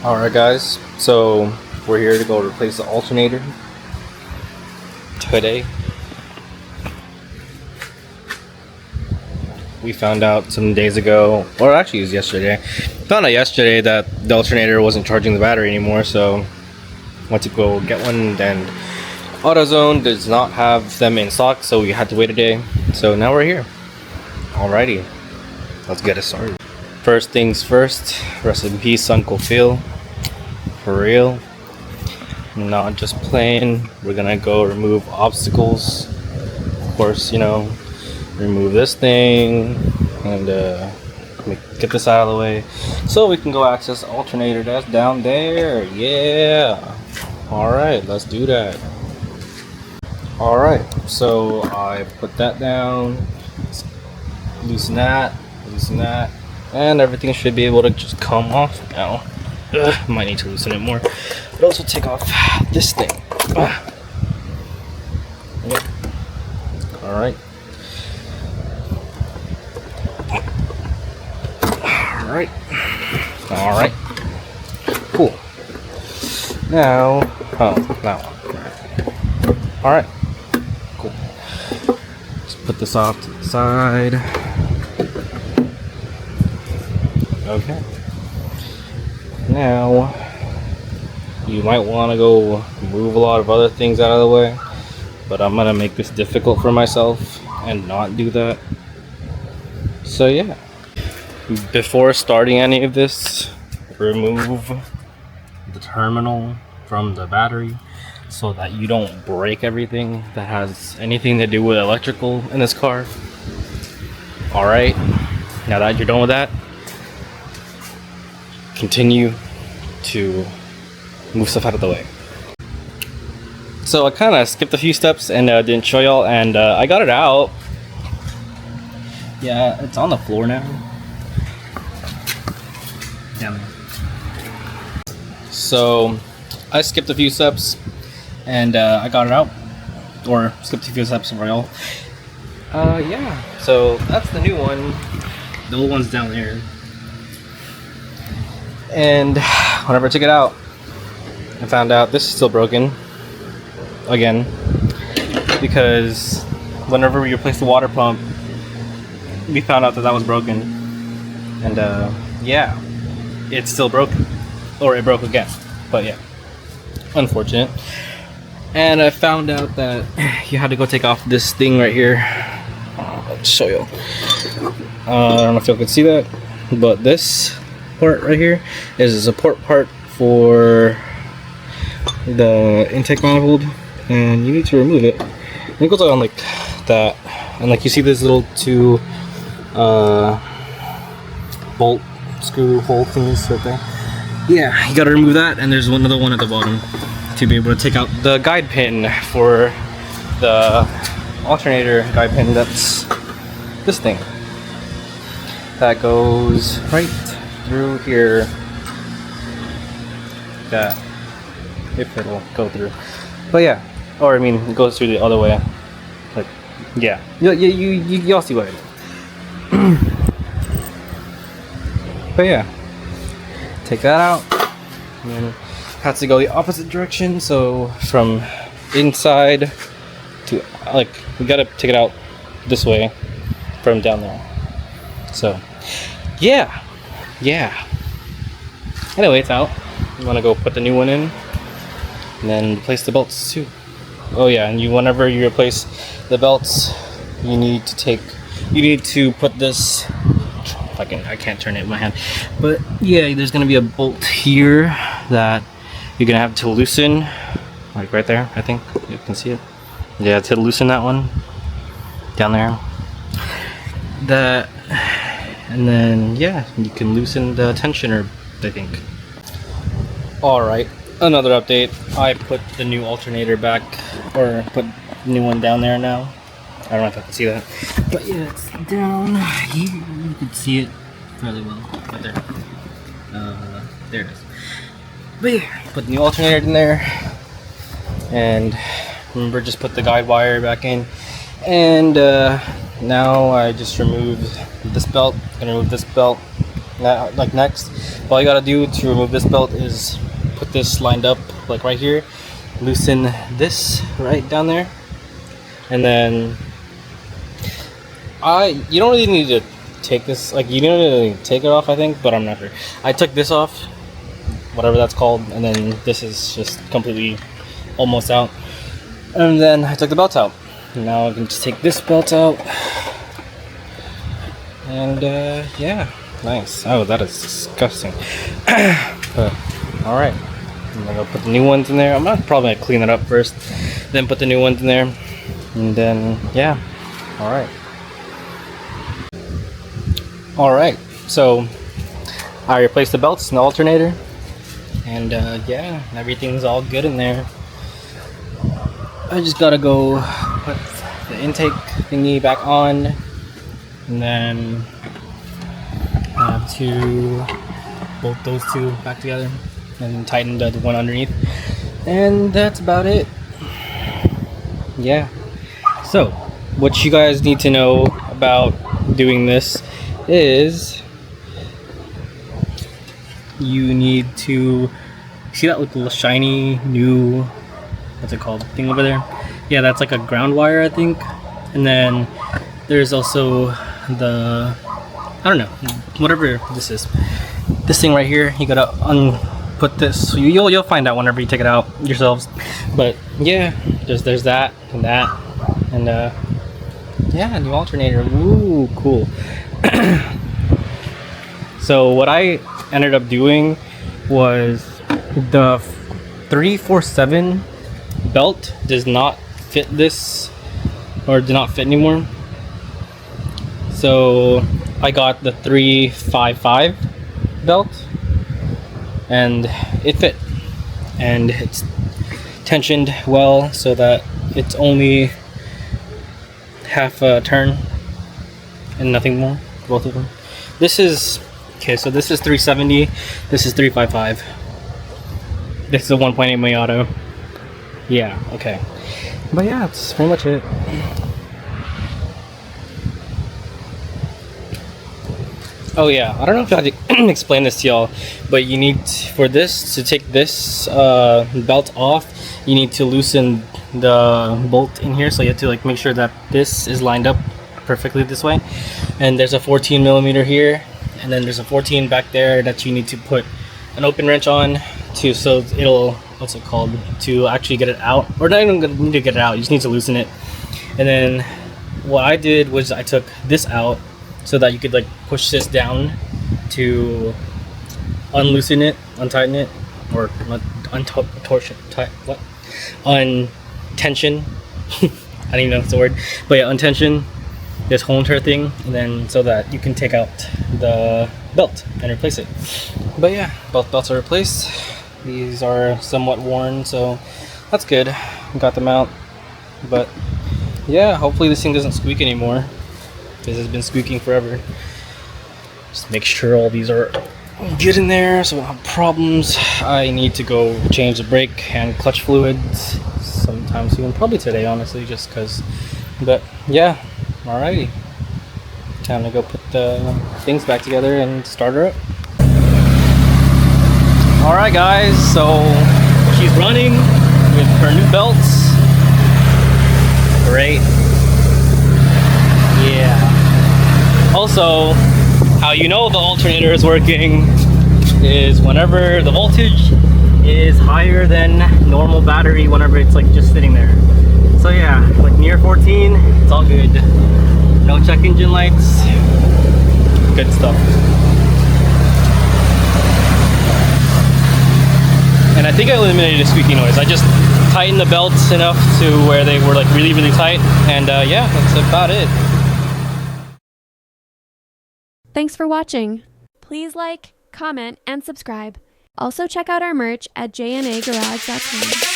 Alright guys, so we're here to go replace the alternator today. We found out some days ago, or actually it was yesterday, found out yesterday that the alternator wasn't charging the battery anymore, so went to go get one, and AutoZone does not have them in stock, so we had to wait a day. So now we're here. Alrighty, let's get it started. First things first, rest in peace Uncle Phil. For real, not just playing. We're gonna go remove obstacles. Of course, you know, remove this thing and get this out of the way so we can go access the alternator that's down there. Yeah. Alright, let's do that. Alright, so I put that down, loosen that, and everything should be able to just come off now. Might need to loosen it more, but also take off this thing. Yep. Alright. Alright. Cool. Now, alright. Cool. Just put this off to the side. Okay. Now, you might want to go move a lot of other things out of the way, but I'm gonna make this difficult for myself and not do that. So yeah, before starting any of this, remove the terminal from the battery so that you don't break everything that has anything to do with electrical in this car. Alright, now that you're done with that, continue to move stuff out of the way. So I kind of skipped a few steps and didn't show y'all, and I got it out. Yeah, it's on the floor now. Down there. So I skipped a few steps and I got it out, or skipped a few steps for y'all. Yeah, so that's the new one. The old one's down there. And whenever I took it out, I found out this is still broken again, because whenever we replaced the water pump, we found out that that was broken, and yeah, it's still broken, or it broke again. But yeah, unfortunate. And I found out that you had to go take off this thing right here. I'll show you. I don't know if y'all can see that, but this part right here is a support part for the intake manifold, and you need to remove it. And it goes on like that, and like you see these little two bolt screw hole things right there. Yeah, you gotta remove that, and there's another one at the bottom to be able to take out the guide pin for the alternator guide pin. That's this thing that goes right through here. Yeah, if it'll go through. But yeah, or I mean, it goes through the other way. Like, yeah, y'all see what I mean. But yeah, take that out, and then have to go the opposite direction. So from inside to, like, we gotta take it out this way from down there. So yeah. Anyway, it's out. You want to go put the new one in, and then replace the belts too. Oh yeah, and whenever you replace the belts, you need to put this. I can't turn it with my hand, but yeah, there's gonna be a bolt here that you're gonna have to loosen, like right there. I think you can see it. Yeah, to loosen that one down there. That. And then, yeah, you can loosen the tensioner, I think. Alright, another update. I put the new alternator back, or put the new one down there now. I don't know if I can see that. But yeah, it's down here. You can see it fairly well. Right there. There it is. But yeah, put the new alternator in there. And remember, just put the guide wire back in. And now I just removed this belt. Gonna remove this belt like next. All you gotta do to remove this belt is put this lined up like right here, loosen this right down there, and then you don't really need to take this, like you don't really take it off, I think, but I'm not sure. I took this off, whatever that's called, and then this is just completely almost out, and then I took the belt out. Now I can just take this belt out, and yeah, nice. Oh, that is disgusting. But all right, I'm gonna put the new ones in there. I'm probably gonna clean it up first, then put the new ones in there, and then yeah. All right, so I replaced the belts and the alternator, and yeah, everything's all good in there. I just gotta go put the intake thingy back on, and then I have to bolt those two back together and then tighten the one underneath, and that's about it. Yeah, so what you guys need to know about doing this is you need to see that little shiny new, what's it called, thing over there? Yeah, that's like a ground wire, I think. And then there's also the, I don't know, whatever this is, this thing right here. You gotta put this. You'll find out whenever you take it out yourselves. But yeah, there's that, and yeah, new alternator. Ooh, cool. So what I ended up doing was the 347 belt does not fit this, or did not fit anymore. So I got the 355 belt, and it fit, and it's tensioned well so that it's only half a turn and nothing more, both of them. This is okay, so this is 370, this is 355. This is a 1.8 Miata. Yeah, okay. But yeah, that's pretty much it. Oh yeah, I don't know if I had to explain this to y'all, but you need for this to take this belt off, you need to loosen the bolt in here. So you have to like make sure that this is lined up perfectly this way. And there's a 14 millimeter here, and then there's a 14 back there that you need to put an open wrench on to, so it'll, what's it called, to actually get it out. Or not even need to get it out, you just need to loosen it. And then what I did was I took this out so that you could like push this down to unloosen it, untighten it, or untension. I don't even know if it's a word, but yeah, untension this whole entire thing, and then so that you can take out the belt and replace it. But yeah, both belts are replaced. These are somewhat worn, so that's good. Got them out. But yeah, hopefully this thing doesn't squeak anymore, because it's been squeaking forever. Just make sure all these are good in there so we don't have problems. I need to go change the brake and clutch fluids sometime soon, probably today honestly, just because. But yeah, alrighty, time to go put the things back together and start her up. Alright guys, so she's running with her new belts. Great. Yeah. Also, how you know the alternator is working is whenever the voltage is higher than normal battery, whenever it's like just sitting there. So yeah, like near 14, it's all good. No check engine lights. Good stuff. And I think I eliminated the squeaky noise. I just tightened the belts enough to where they were like really, really tight. And yeah, that's about it. Thanks for watching. Please like, comment, and subscribe. Also check out our merch at JNA Garazh.com.